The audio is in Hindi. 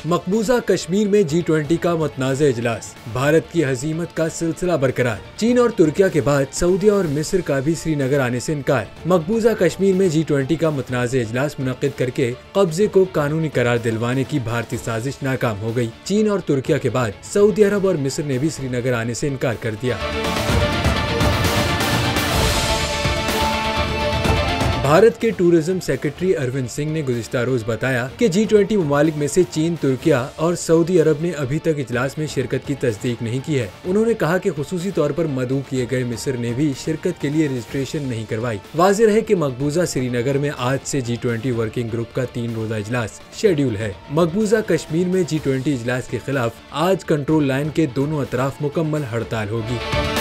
मकबूजा कश्मीर में G20 का मुतनाज़ इजलास, भारत की हज़ीमत का सिलसिला बरकरार। चीन और तुर्किया के बाद सऊदी और मिस्र का भी श्रीनगर आने से इनकार। मकबूजा कश्मीर में G20 का मुतनाज़ इजलास मुनक़्क़िद करके कब्जे को कानूनी करार दिलवाने की भारतीय साजिश नाकाम हो गई। चीन और तुर्किया के बाद सऊदी अरब और मिस्र ने भी श्रीनगर आने से इनकार कर दिया। भारत के टूरिज्म सेक्रेटरी अरविंद सिंह ने गुज़िश्ता रोज बताया कि G20 ममालिक में से चीन, तुर्किया और सऊदी अरब ने अभी तक इजलास में शिरकत की तस्दीक नहीं की है। उन्होंने कहा कि खुसूसी तौर पर मदऊ किए गए मिस्र ने भी शिरकत के लिए रजिस्ट्रेशन नहीं करवाई। वाज़ेह है कि मकबूजा श्रीनगर में आज से G20 वर्किंग ग्रुप का 3 रोज़ा इजलास शेड्यूल है। मकबूजा कश्मीर में G20 इजलास के खिलाफ आज कंट्रोल लाइन के दोनों अतराफ मुकम्मल हड़ताल होगी।